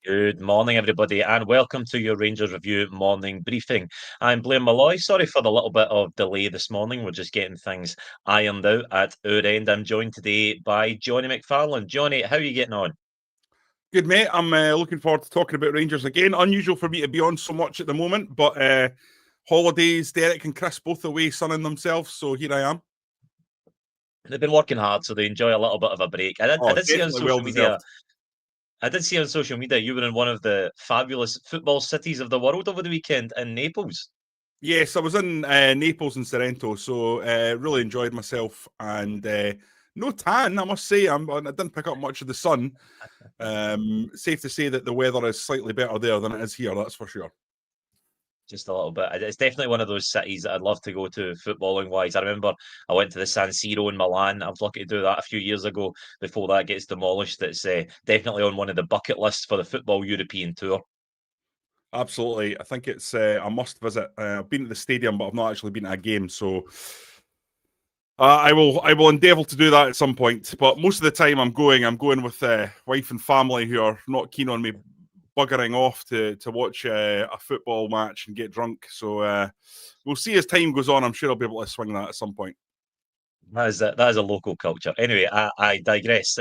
Good morning, everybody, and welcome to your Rangers Review morning briefing. I'm Blair Malloy. Sorry for the little bit of delay this morning. We're just getting things ironed out at our end. I'm joined today by Jonny McFarlane. Jonny, how are you getting on? Good, mate. I'm looking forward to talking about Rangers again. Unusual for me to be on so much at the moment, but holidays, Derek and Chris both away sunning themselves, so here I am. They've been working hard, so they enjoy a little bit of a break. I did see on Definitely well social media. deserved. I did see on social media you were in one of the fabulous football cities of the world over the weekend in Naples. Yes, I was in Naples and Sorrento, so really enjoyed myself, and no tan, I must say. I didn't pick up much of the sun. Safe to say that the weather is slightly better there than it is here, that's for sure. Just a little bit. It's definitely one of those cities that I'd love to go to footballing wise. I remember I went to the San Siro in Milan. I was lucky to do that a few years ago before that gets demolished. It's definitely on one of the bucket lists for the Football European Tour. Absolutely. I think it's a must visit. I've been to the stadium, but I've not actually been to a game, so I will endeavour to do that at some point. But most of the time I'm going with wife and family who are not keen on me buggering off to watch a football match and get drunk. So we'll see as time goes on. I'm sure I'll be able to swing that at some point. That is a local culture. Anyway, I digress.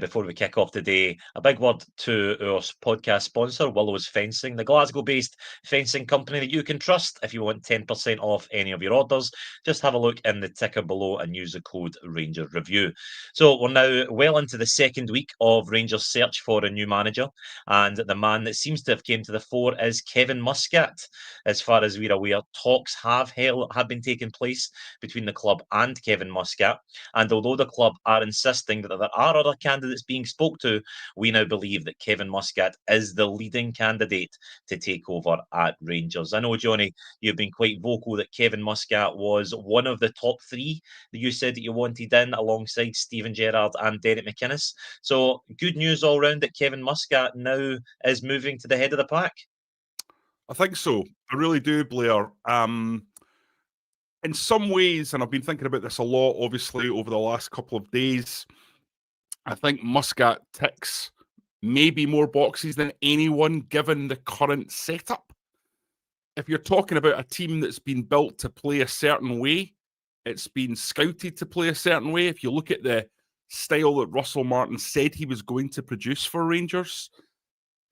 Before we kick off today, a big word to our podcast sponsor, Willow's Fencing, the Glasgow-based fencing company that you can trust. If you want 10% off any of your orders, just have a look in the ticker below and use the code Rangers Review. So we're now well into the second week of Rangers' search for a new manager, and the man that seems to have came to the fore is Kevin Muscat. As far as we're aware, talks have been taking place between the club and Kevin Muscat. And although the club are insisting that there are other candidates being spoke to, we now believe that Kevin Muscat is the leading candidate to take over at Rangers. I know, Jonny, you've been quite vocal that Kevin Muscat was one of the top three that you said that you wanted in alongside Steven Gerrard and Derek McInnes. So good news all round that Kevin Muscat now is moving to the head of the pack. I think so. I really do, Blair. In some ways, and I've been thinking about this a lot, obviously, over the last couple of days, I think Muscat ticks maybe more boxes than anyone given the current setup. If you're talking about a team that's been built to play a certain way, it's been scouted to play a certain way. If you look at the style that Russell Martin said he was going to produce for Rangers,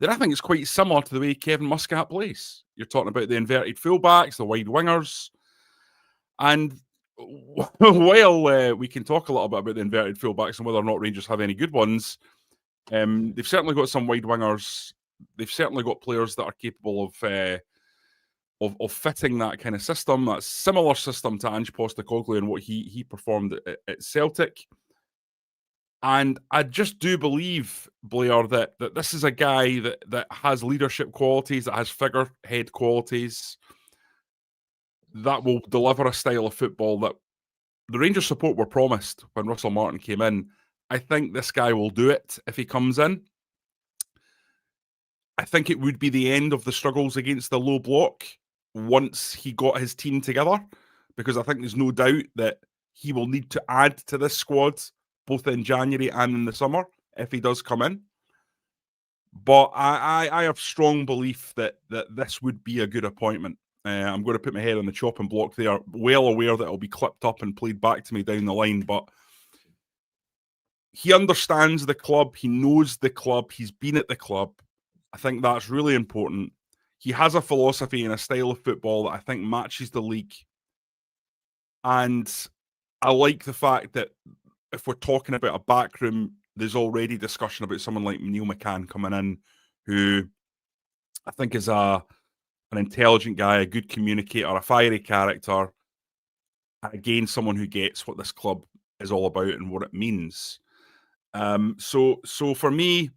then I think it's quite similar to the way Kevin Muscat plays. You're talking about the inverted fullbacks, the wide wingers, and while we can talk a little bit about the inverted fullbacks and whether or not Rangers have any good ones, they've certainly got some wide wingers. They've certainly got players that are capable of fitting that kind of system, that similar system to Ange Postecoglou and what he performed at Celtic. And I just do believe, Blair, that this is a guy that has leadership qualities, that has figurehead qualities, that will deliver a style of football that the Rangers support were promised when Russell Martin came in. I think this guy will do it if he comes in. I think it would be the end of the struggles against the low block once he got his team together, because I think there's no doubt that he will need to add to this squad both in January and in the summer if he does come in. But I have strong belief that this would be a good appointment. I'm going to put my head on the chopping block there, well aware that it'll be clipped up and played back to me down the line, but he understands the club, he knows the club, he's been at the club. I think that's really important. He has a philosophy and a style of football that I think matches the league. And I like the fact that if we're talking about a backroom, there's already discussion about someone like Neil McCann coming in, who I think is an intelligent guy, a good communicator, a fiery character. Again, someone who gets what this club is all about and what it means. So for me,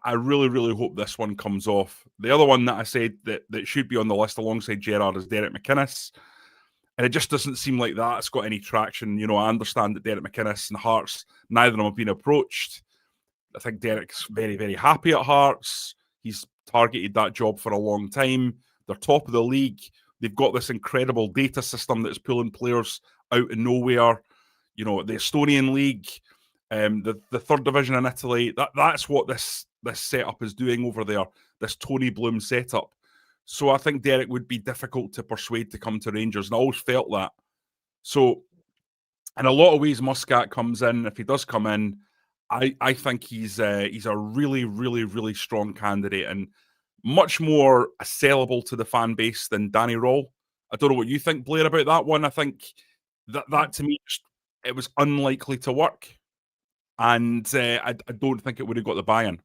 I really, really hope this one comes off. The other one that I said that should be on the list alongside Gerrard is Derek McInnes. And it just doesn't seem like that's got any traction. You know, I understand that Derek McInnes and Hearts, neither of them have been approached. I think Derek's very, very happy at Hearts. He's targeted that job for a long time. They're top of the league. They've got this incredible data system that's pulling players out of nowhere. You know, the Estonian league, the third division in Italy. That's what this this setup is doing over there, this Tony Bloom setup. So I think Derek would be difficult to persuade to come to Rangers, and I always felt that. So in a lot of ways, Muscat comes in. If he does come in, I think he's a really, really, really strong candidate and much more sellable to the fan base than Danny Röhl. I don't know what you think, Blair, about that one. I think that to me, it was unlikely to work, and I don't think it would have got the buy-in.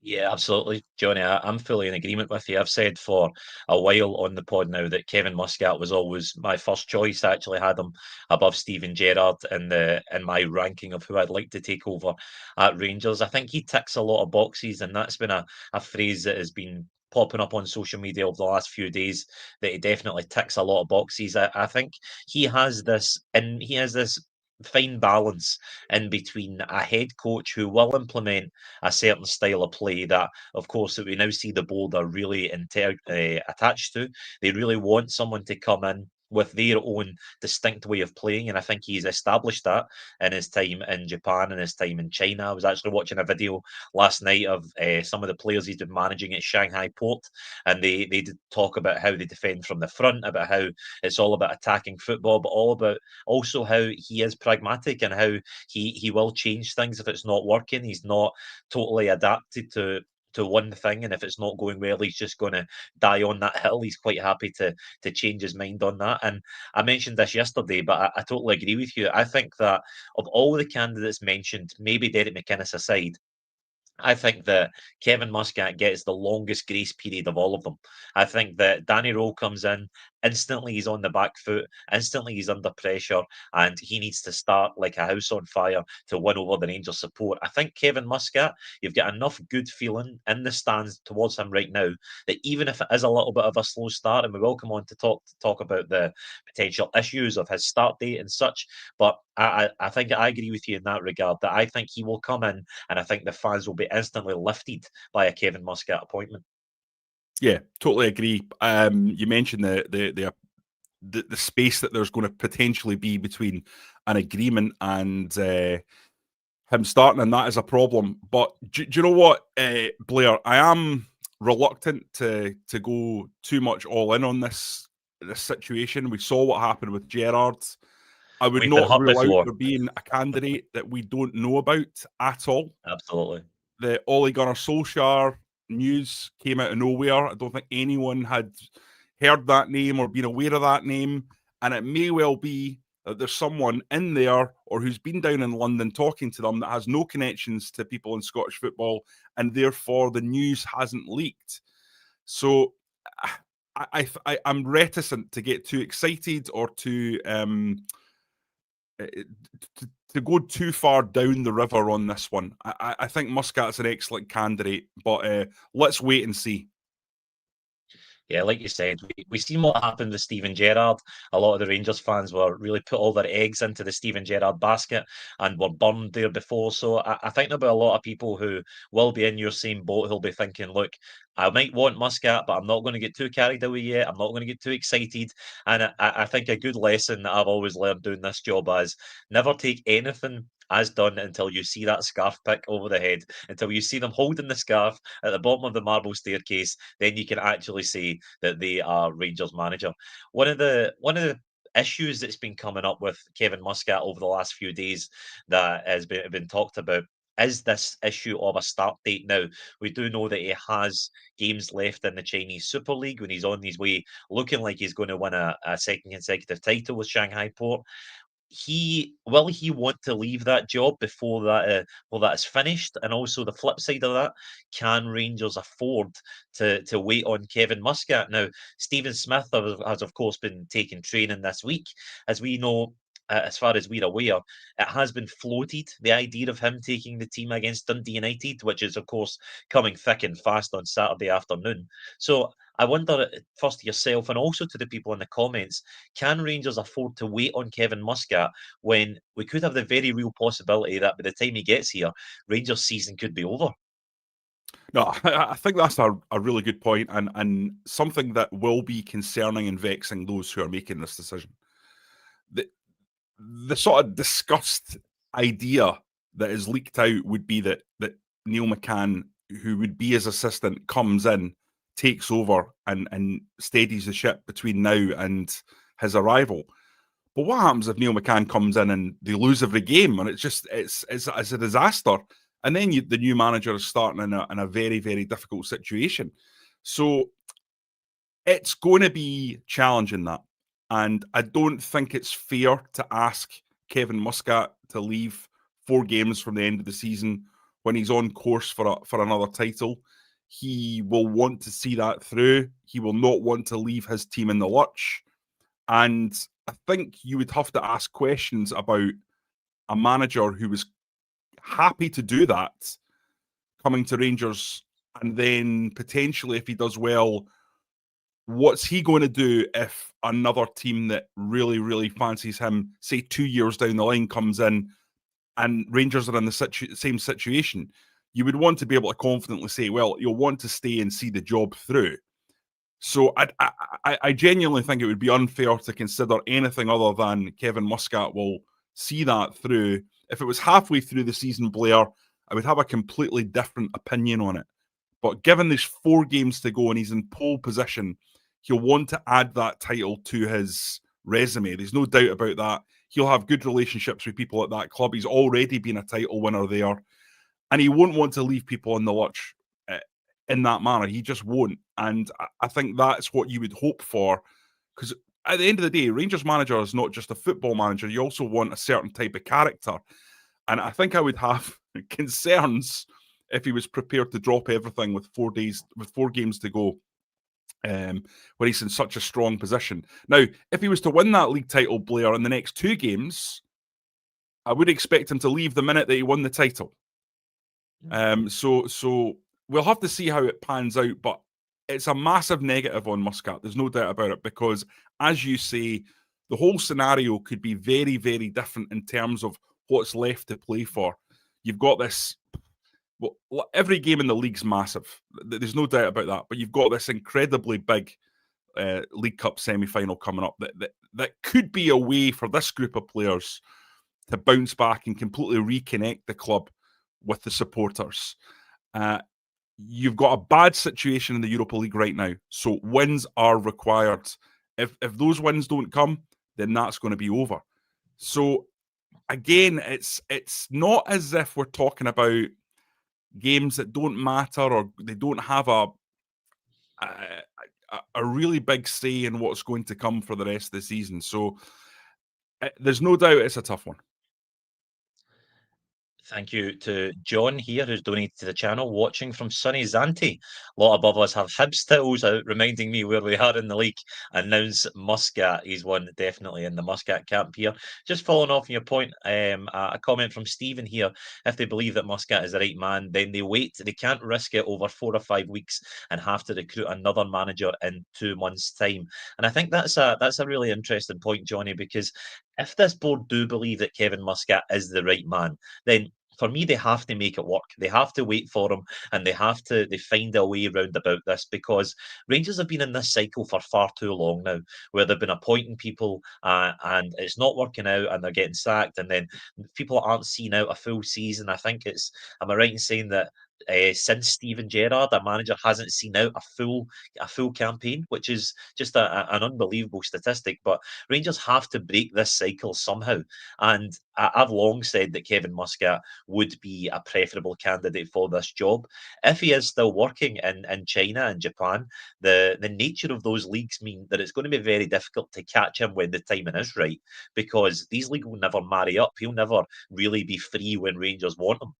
Yeah, absolutely, Johnny. I'm fully in agreement with you. I've said for a while on the pod now that Kevin Muscat was always my first choice. I actually had him above Steven Gerrard in my ranking of who I'd like to take over at Rangers. I think he ticks a lot of boxes, and that's been a phrase that has been popping up on social media over the last few days, that he definitely ticks a lot of boxes. I think he has this fine balance in between a head coach who will implement a certain style of play that, of course, that we now see the board are really attached to. They really want someone to come in with their own distinct way of playing, and I think he's established that in his time in Japan and his time in China. I was actually watching a video last night of some of the players he's been managing at Shanghai Port, and they did talk about how they defend from the front, about how it's all about attacking football, but all about also how he is pragmatic and how he will change things if it's not working. He's not totally adapted to one thing, and if it's not going well, he's just going to die on that hill. He's quite happy to change his mind on that. And I mentioned this yesterday, but I totally agree with you. I think that of all the candidates mentioned, maybe Derek McInnes aside, I think that Kevin Muscat gets the longest grace period of all of them. I think that Danny Röhl comes in, instantly he's on the back foot, instantly he's under pressure, and he needs to start like a house on fire to win over the Rangers support. I think Kevin Muscat, you've got enough good feeling in the stands towards him right now that even if it is a little bit of a slow start, and we will come on to talk about the potential issues of his start date and such, but I think I agree with you in that regard, that I think he will come in, and I think the fans will be instantly lifted by a Kevin Muscat appointment. Yeah, totally agree. You mentioned the space that there's going to potentially be between an agreement and him starting, and that is a problem. But do you know what, Blair? I am reluctant to go too much all in on this situation. We saw what happened with Gerrard. I would We've been not hurt rule out before. there being a candidate that we don't know about at all. Absolutely. The Ole Gunnar Solskjaer news came out of nowhere. I don't think anyone had heard that name or been aware of that name. And it may well be that there's someone in there or who's been down in London talking to them that has no connections to people in Scottish football, and therefore the news hasn't leaked. So I'm reticent to get too excited or to go too far down the river on this one. I think Muscat's an excellent candidate, but let's wait and see. Yeah, like you said, we seen what happened with Steven Gerrard. A lot of the Rangers fans were really put all their eggs into the Steven Gerrard basket and were burned there before. So I think there'll be a lot of people who will be in your same boat who'll be thinking, look, I might want Muscat, but I'm not going to get too carried away yet. I'm not going to get too excited. And I think a good lesson that I've always learned doing this job is never take anything as done until you see that scarf pick over the head, until you see them holding the scarf at the bottom of the marble staircase, then you can actually say that they are Rangers manager. One of the issues that's been coming up with Kevin Muscat over the last few days that has been talked about is this issue of a start date. Now, we do know that he has games left in the Chinese Super League when he's on his way, looking like he's going to win a second consecutive title with Shanghai Port. He want to leave that job before that is finished? And also the flip side of that, can Rangers afford to wait on Kevin Muscat? Now, Stephen Smith has of course been taking training this week. As we know, as far as we're aware, it has been floated, the idea of him taking the team against Dundee United, which is of course coming thick and fast on Saturday afternoon. So I wonder, first to yourself and also to the people in the comments, can Rangers afford to wait on Kevin Muscat when we could have the very real possibility that by the time he gets here, Rangers' season could be over? No, I think that's a really good point, and something that will be concerning and vexing those who are making this decision. The sort of discussed idea that is leaked out would be that Neil McCann, who would be his assistant, comes in, takes over, and steadies the ship between now and his arrival. But what happens if Neil McCann comes in and they lose every game, and it's a disaster? And then the new manager is starting in a very, very difficult situation. So it's going to be challenging, that. And I don't think it's fair to ask Kevin Muscat to leave 4 games from the end of the season when he's on course for another title. He will want to see that through. He will not want to leave his team in the lurch. And I think you would have to ask questions about a manager who was happy to do that, coming to Rangers, and then potentially, if he does well, what's he going to do if another team that really, really fancies him, say 2 years down the line, comes in and Rangers are in the same situation? You would want to be able to confidently say, well, you'll want to stay and see the job through. So I genuinely think it would be unfair to consider anything other than Kevin Muscat will see that through. If it was halfway through the season, Blair, I would have a completely different opinion on it. But given there's 4 games to go and he's in pole position, he'll want to add that title to his resume. There's no doubt about that. He'll have good relationships with people at that club. He's already been a title winner there. And he won't want to leave people in the lurch in that manner. He just won't. And I think that's what you would hope for. Because at the end of the day, Rangers manager is not just a football manager. You also want a certain type of character. And I think I would have concerns if he was prepared to drop everything with 4 games to go, when he's in such a strong position. Now, if he was to win that league title, Blair, in the next 2 games, I would expect him to leave the minute that he won the title. So we'll have to see how it pans out, but it's a massive negative on Muscat. There's no doubt about it, because, as you say, the whole scenario could be very, very different in terms of what's left to play for. You've got this. Well, every game in the league's massive. There's no doubt about that. But you've got this incredibly big League Cup semi-final coming up that could be a way for this group of players to bounce back and completely reconnect the club with the supporters. You've got a bad situation in the Europa League right now, so wins are required. If those wins don't come, then that's going to be over. So again, it's not as if we're talking about games that don't matter, or they don't have a really big say in what's going to come for the rest of the season. So there's no doubt it's a tough one. Thank you to John here, who's donated to the channel, watching from sunny Zante. A lot above us have Hibs titles out, reminding me where we are in the league. And now's Muscat. He's one definitely in the Muscat camp here. Just following off on your point, a comment from Stephen here. If they believe that Muscat is the right man, then they wait. They can't risk it over 4 or 5 weeks and have to recruit another manager in 2 months' time. And I think that's a really interesting point, Johnny, because if this board do believe that Kevin Muscat is the right man, then for me, they have to make it work. They have to wait for him, and they find a way round about this, because Rangers have been in this cycle for far too long now, where they've been appointing people and it's not working out, and they're getting sacked, and then people aren't seeing out a full season. Am I right in saying that since Steven Gerrard, a manager hasn't seen out a full campaign, which is just an unbelievable statistic. But Rangers have to break this cycle somehow, and I've long said that Kevin Muscat would be a preferable candidate for this job. If he is still working in China and Japan, the nature of those leagues mean that it's going to be very difficult to catch him when the timing is right, because these leagues will never marry up. He'll never really be free when Rangers want him.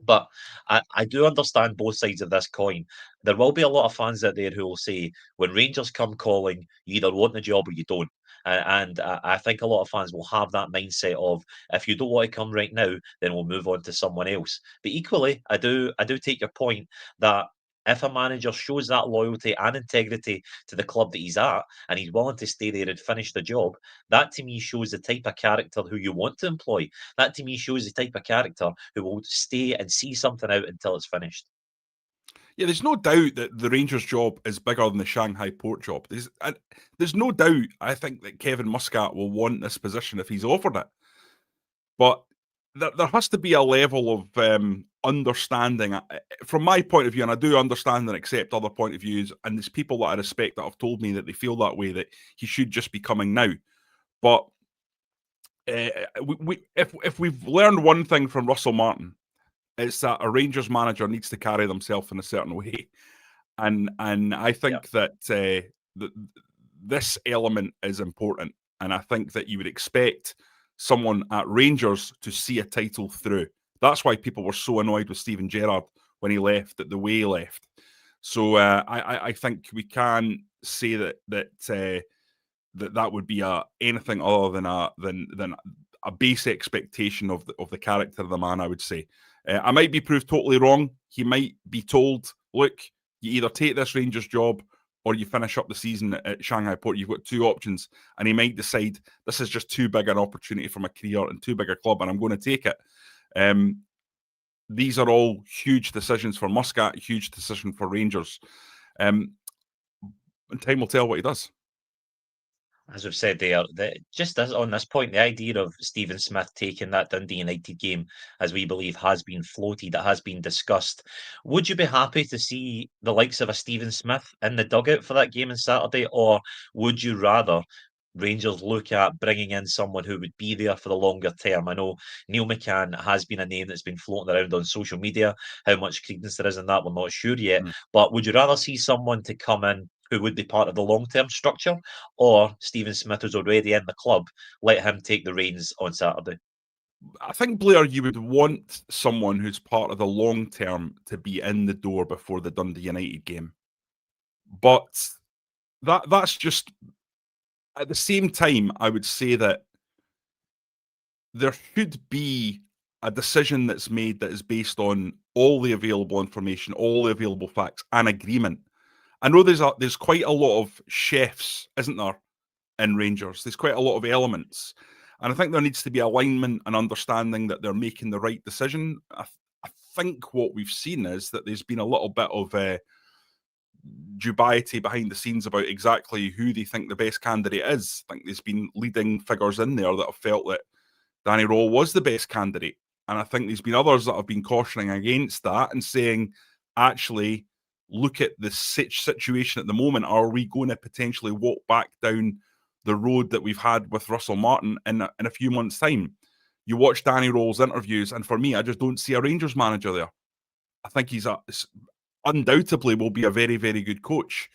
But I do understand both sides of this coin. There will be a lot of fans out there who will say, when Rangers come calling, you either want the job or you don't. And I think a lot of fans will have that mindset of, if you don't want to come right now, then we'll move on to someone else. But equally, I do take your point that if a manager shows that loyalty and integrity to the club that he's at, and he's willing to stay there and finish the job, that to me shows the type of character who you want to employ. That to me shows the type of character who will stay and see something out until it's finished. Yeah, there's no doubt that the Rangers job is bigger than the Shanghai Port job. There's no doubt, I think, that Kevin Muscat will want this position if he's offered it. But there has to be a level of understanding from my point of view, and I do understand and accept other point of views, and there's people that I respect that have told me that they feel that way, that he should just be coming now. But if we've learned one thing from Russell Martin, it's that a Rangers manager needs to carry themselves in a certain way, and I think that this element is important, and I think that you would expect someone at Rangers to see a title through. That's why people were so annoyed with Steven Gerrard when he left, at the way he left. So I think we can say that would be anything other than a base expectation of the character of the man, I would say. I might be proved totally wrong. He might be told, look, you either take this Rangers job or you finish up the season at Shanghai Port. You've got two options, and he might decide this is just too big an opportunity for my career and too big a club, and I'm going to take it. These are all huge decisions for Muscat, huge decision for Rangers. And time will tell what he does. As we've said there, just as on this point, the idea of Stephen Smith taking that Dundee United game, as we believe, has been floated, it has been discussed. Would you be happy to see the likes of a Stephen Smith in the dugout for that game on Saturday, or would you rather Rangers look at bringing in someone who would be there for the longer term? I know Neil McCann has been a name that's been floating around on social media. How much credence there is in that, we're not sure yet. But would you rather see someone to come in who would be part of the long-term structure, or Stephen Smith, who's already in the club, let him take the reins on Saturday? I think, Blair, you would want someone who's part of the long term to be in the door before the Dundee United game. But that's just, at the same time, I would say that there should be a decision that's made that is based on all the available information, all the available facts, and agreement. I know there's quite a lot of chefs, isn't there, in Rangers? There's quite a lot of elements. And I think there needs to be alignment and understanding that they're making the right decision. I think what we've seen is that there's been a little bit of dubiety behind the scenes about exactly who they think the best candidate is. I think there's been leading figures in there that have felt that Danny Röhl was the best candidate. And I think there's been others that have been cautioning against that and saying, actually, look at the situation at the moment. Are we going to potentially walk back down the road that we've had with Russell Martin in a few months' time? You watch Danny Röhl's interviews, and for me, I just don't see a Rangers manager there. I think he's undoubtedly will be a very, very good coach,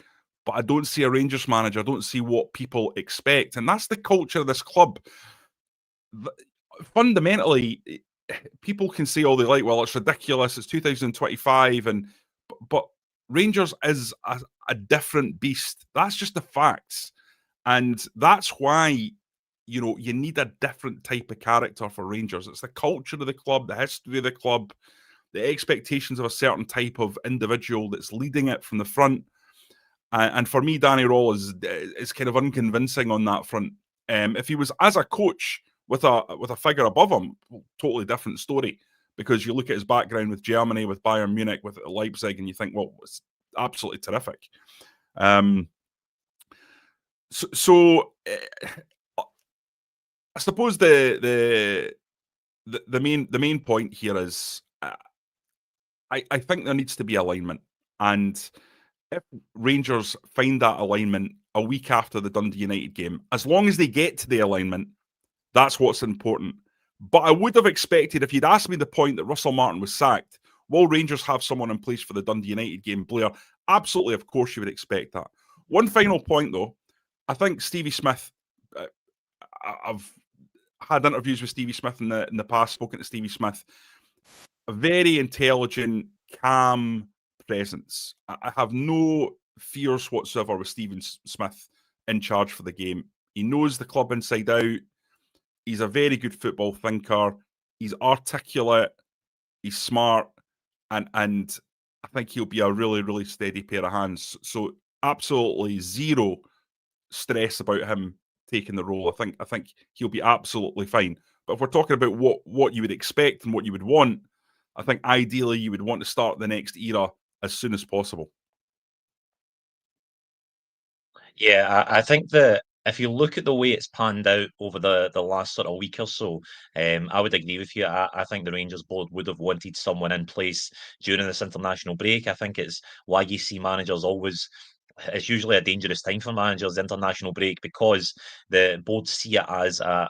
but I don't see a Rangers manager. I don't see what people expect, and that's the culture of this club. Fundamentally, people can say all they like, well, it's ridiculous, it's 2025, but Rangers is a different beast. That's just the facts. And that's why, you need a different type of character for Rangers. It's the culture of the club, the history of the club, the expectations of a certain type of individual that's leading it from the front. And for me, Danny Röhl is kind of unconvincing on that front. If he was as a coach with a figure above him, totally different story. Because you look at his background with Germany, with Bayern Munich, with Leipzig, and you think, well, it's absolutely terrific. So I suppose the main point here is I think there needs to be alignment, and if Rangers find that alignment a week after the Dundee United game, as long as they get to the alignment, that's what's important. But I would have expected, if you'd asked me the point that Russell Martin was sacked, will Rangers have someone in place for the Dundee United game, Blair? Absolutely, of course you would expect that. One final point, though. I think Stevie Smith, I've had interviews with Stevie Smith in the past, spoken to Stevie Smith. A very intelligent, calm presence. I have no fears whatsoever with Stephen Smith in charge for the game. He knows the club inside out. He's a very good football thinker. He's articulate. He's smart. And I think he'll be a really, really steady pair of hands. So absolutely zero stress about him taking the role. I think he'll be absolutely fine. But if we're talking about what you would expect and what you would want, I think ideally you would want to start the next era as soon as possible. Yeah, I think that if you look at the way it's panned out over the last sort of week or so, I would agree with you. I think the Rangers board would have wanted someone in place during this international break. I think it's why you see managers always. It's usually a dangerous time for managers, the international break, because the board see it as a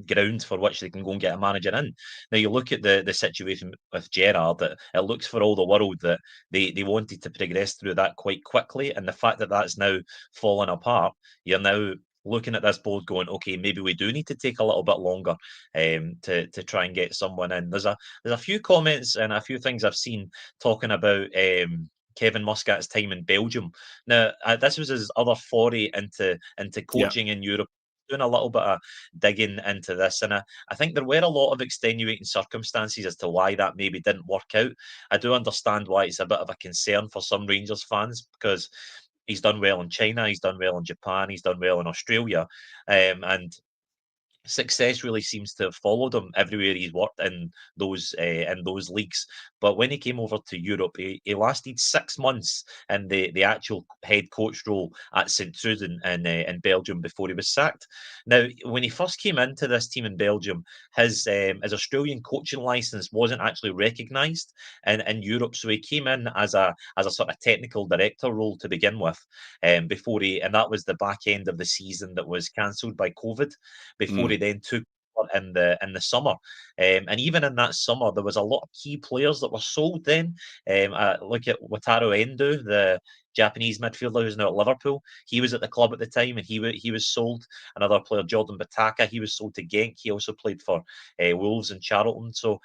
ground for which they can go and get a manager in. Now you look at the situation with Gerrard, that it looks for all the world that they wanted to progress through that quite quickly, and the fact that that's now fallen apart, you're now looking at this board going, okay, maybe we do need to take a little bit longer to try and get someone in. There's a few comments and a few things I've seen talking about Kevin Muscat's time in Belgium. Now, this was his other foray into Yeah. coaching in Europe. Doing a little bit of digging into this, and I think there were a lot of extenuating circumstances as to why that maybe didn't work out. I do understand why it's a bit of a concern for some Rangers fans, because he's done well in China, he's done well in Japan, he's done well in Australia, and success really seems to have followed him everywhere he's worked in those leagues. But when he came over to Europe, he lasted 6 months in the actual head coach role at St Truiden in Belgium before he was sacked. Now, when he first came into this team in Belgium, his Australian coaching license wasn't actually recognised in Europe, so he came in as a sort of technical director role to begin with, and that was the back end of the season that was cancelled by COVID, before he then took over in the summer. And even in that summer, there was a lot of key players that were sold then. Look at Wataru Endo, the Japanese midfielder who's now at Liverpool. He was at the club at the time, and he was sold. Another player, Jordan Bataka, he was sold to Genk. He also played for Wolves and Charlton. So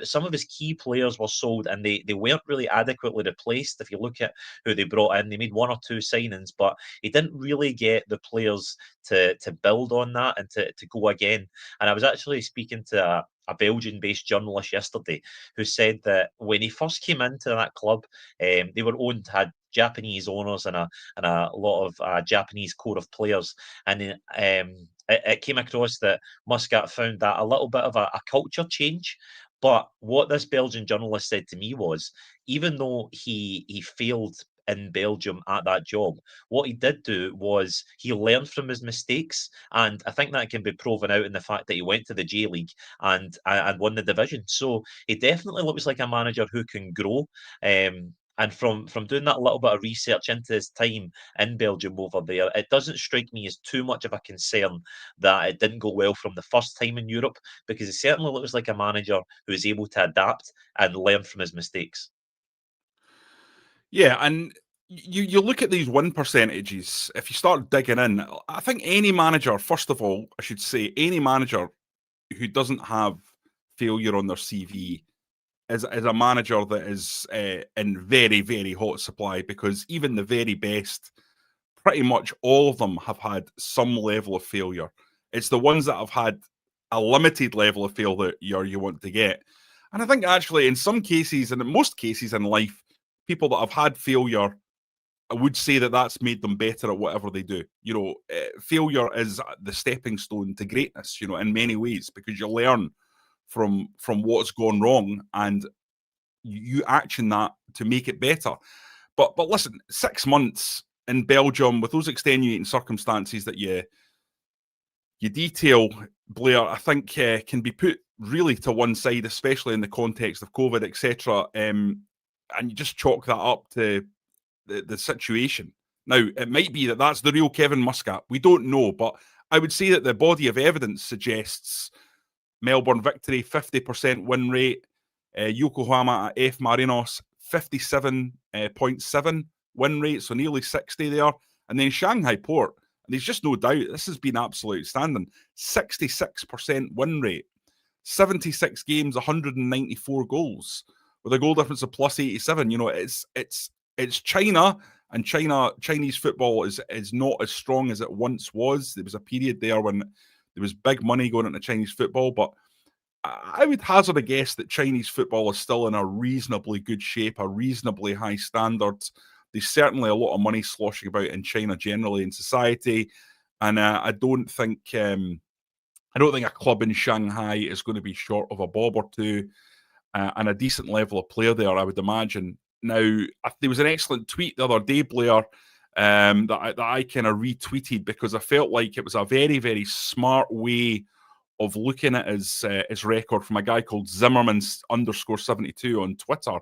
some of his key players were sold, and they weren't really adequately replaced. If you look at who they brought in, they made one or two signings, but he didn't really get the players to build on that and to go again. And I was actually speaking to a Belgian-based journalist yesterday who said that when he first came into that club, they had Japanese owners and a lot of Japanese core of players, and it came across that Muscat found that a little bit of a culture change. But what this Belgian journalist said to me was, even though he failed in Belgium at that job, what he did do was he learned from his mistakes, and I think that can be proven out in the fact that he went to the J League and won the division. So he definitely looks like a manager who can grow. And from doing that little bit of research into his time in Belgium over there, it doesn't strike me as too much of a concern that it didn't go well from the first time in Europe, because it certainly looks like a manager who is able to adapt and learn from his mistakes. Yeah, and you look at these win percentages, if you start digging in, I think any manager, first of all, I should say, any manager who doesn't have failure on their CV is a manager that is in very, very hot supply, because even the very best, pretty much all of them have had some level of failure. It's the ones that have had a limited level of failure you want to get. And I think actually in some cases, and in most cases in life, people that have had failure, I would say that that's made them better at whatever they do. Failure is the stepping stone to greatness, in many ways, because you learn from what's gone wrong and you action that to make it better. But listen, 6 months in Belgium with those extenuating circumstances that you detail, Blair, I think can be put really to one side, especially in the context of COVID, etc. And you just chalk that up to the situation. Now, it might be that that's the real Kevin Muscat. We don't know, but I would say that the body of evidence suggests Melbourne victory, 50% win rate. Yokohama at F. Marinos, 57.7 win rate, so nearly 60 there. And then Shanghai Port, and there's just no doubt, this has been absolute standing, 66% win rate, 76 games, 194 goals, with a goal difference of plus 87. It's China, and Chinese football is not as strong as it once was. There was a period there when there was big money going into Chinese football, but I would hazard a guess that Chinese football is still in a reasonably good shape, a reasonably high standard. There's certainly a lot of money sloshing about in China generally in society, and I don't think a club in Shanghai is going to be short of a bob or two, and a decent level of player there, I would imagine. Now, there was an excellent tweet the other day, Blair, that I kind of retweeted because I felt like it was a very, very smart way of looking at his record from a guy called Zimmerman_72 on Twitter.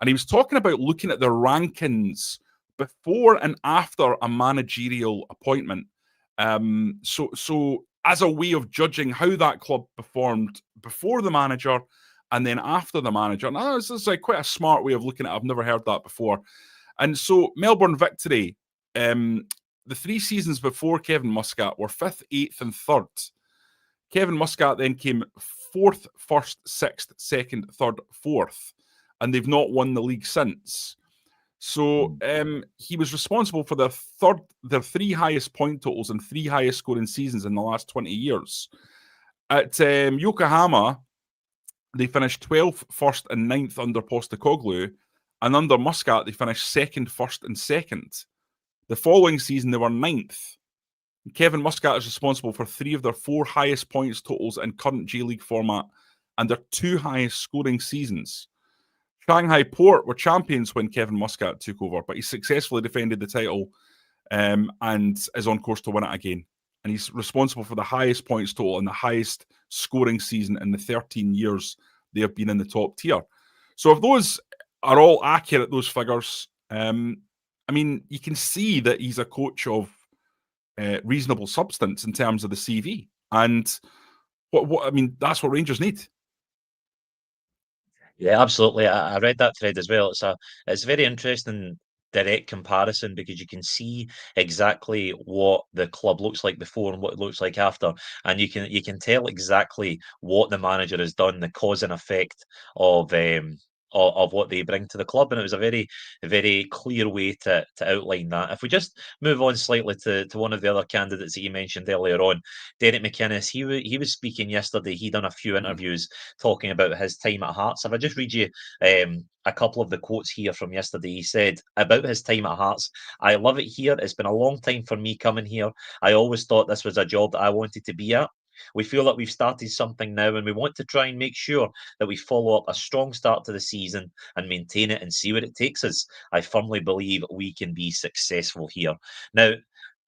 And he was talking about looking at the rankings before and after a managerial appointment. So as a way of judging how that club performed before the manager and then after the manager. Now, this is quite a smart way of looking at it. I've never heard that before. And so Melbourne Victory, the 3 seasons before Kevin Muscat were 5th, 8th and 3rd. Kevin Muscat then came 4th, 1st, 6th, 2nd, 3rd, 4th. And they've not won the league since. So he was responsible for their 3 highest point totals and 3 highest scoring seasons in the last 20 years. At Yokohama, they finished 12th, 1st and 9th under Postecoglou. And under Muscat, they finished 2nd, 1st and 2nd. The following season, they were 9th. Kevin Muscat is responsible for 3 of their 4 highest points totals in current J-League format and their 2 highest scoring seasons. Shanghai Port were champions when Kevin Muscat took over, but he successfully defended the title and is on course to win it again. And he's responsible for the highest points total and the highest scoring season in the 13 years they have been in the top tier. So if those are all accurate, those figures, I mean, you can see that he's a coach of reasonable substance in terms of the CV. And what I mean, that's what Rangers need. Yeah, absolutely. I read that thread as well. It's a very interesting direct comparison because you can see exactly what the club looks like before and what it looks like after, and you can tell exactly what the manager has done, the cause and effect of what they bring to the club, and it was a very, very clear way to outline that. If we just move on slightly to one of the other candidates that you mentioned earlier on, Derek McInnes, he was speaking yesterday. He done a few interviews talking about his time at Hearts. If I just read you a couple of the quotes here from yesterday, he said about his time at Hearts, "I love it here. It's been a long time for me coming here. I always thought this was a job that I wanted to be at. We feel that we've started something now and we want to try and make sure that we follow up a strong start to the season and maintain it and see where it takes us. I firmly believe we can be successful here." Now,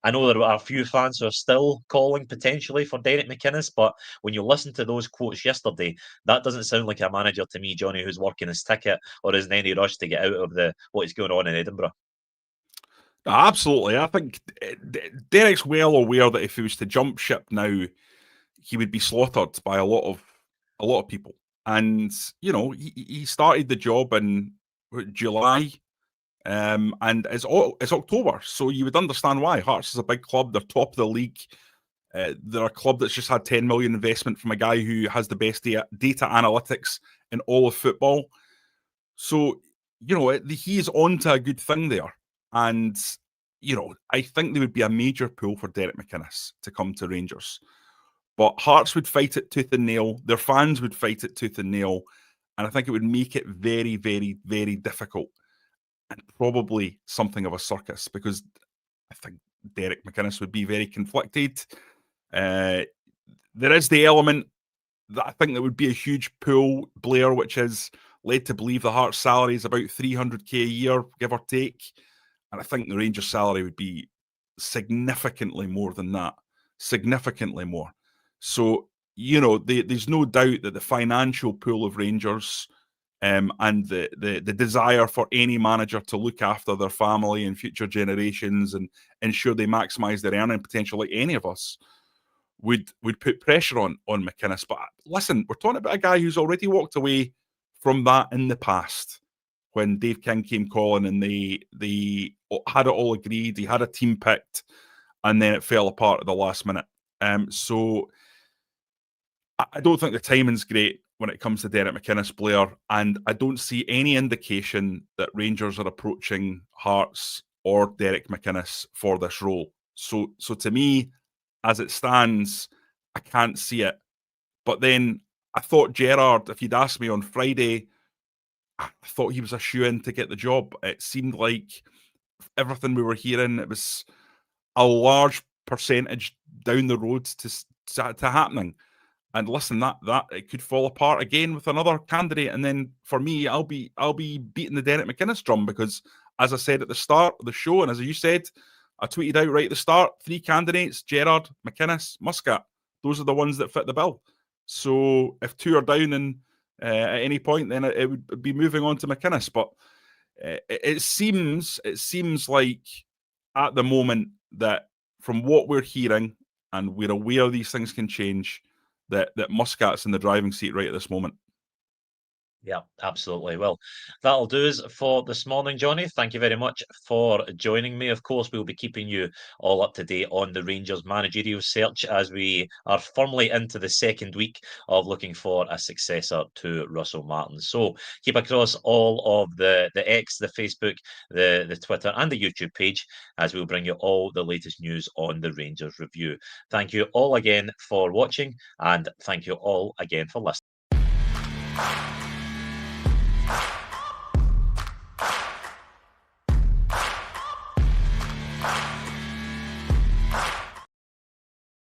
I know there are a few fans who are still calling potentially for Derek McInnes, but when you listen to those quotes yesterday, that doesn't sound like a manager to me, Johnny, who's working his ticket or is in any rush to get out of what is going on in Edinburgh. Absolutely. I think Derek's well aware that if he was to jump ship now, he would be slaughtered by a lot of people. And, you know, he started the job in July, and it's October. So you would understand why. Hearts is a big club. They're top of the league. They're a club that's just had 10 million investment from a guy who has the best data analytics in all of football. So, you know, he is on to a good thing there. And, you know, I think there would be a major pull for Derek McInnes to come to Rangers. But Hearts would fight it tooth and nail. Their fans would fight it tooth and nail. And I think it would make it very, very, very difficult and probably something of a circus because I think Derek McInnes would be very conflicted. There is the element that I think that would be a huge pull, Blair, which is led to believe the Hearts salary is about 300k a year, give or take. And I think the Rangers salary would be significantly more than that. Significantly more. So, you know, there's no doubt that the financial pool of Rangers and the desire for any manager to look after their family and future generations and ensure they maximise their earning potential like any of us would put pressure on McInnes. But listen, we're talking about a guy who's already walked away from that in the past when Dave King came calling and they had it all agreed, he had a team picked, and then it fell apart at the last minute. So I don't think the timing's great when it comes to Derek McInnes, Blair, and I don't see any indication that Rangers are approaching Hearts or Derek McInnes for this role. So to me, as it stands, I can't see it. But then I thought Gerrard, if you'd asked me on Friday, I thought he was a shoe-in to get the job. It seemed like everything we were hearing, it was a large percentage down the road to happening. And listen, that it could fall apart again with another candidate. And then for me, I'll be beating the Derek McInnes drum because as I said at the start of the show, and as you said, I tweeted out right at the start, 3 candidates, Gerrard, McInnes, Muscat. Those are the ones that fit the bill. So if 2 are down at any point, then it would be moving on to McInnes. But it seems like at the moment that from what we're hearing, and we're aware these things can change, that Muscat's in the driving seat right at this moment. Yeah, absolutely. Well, that'll do us for this morning, Jonny. Thank you very much for joining me. Of course, we'll be keeping you all up to date on the Rangers managerial search as we are firmly into the second week of looking for a successor to Russell Martin. So keep across all of the X, the Facebook, the Twitter, and the YouTube page as we'll bring you all the latest news on the Rangers review. Thank you all again for watching, and thank you all again for listening.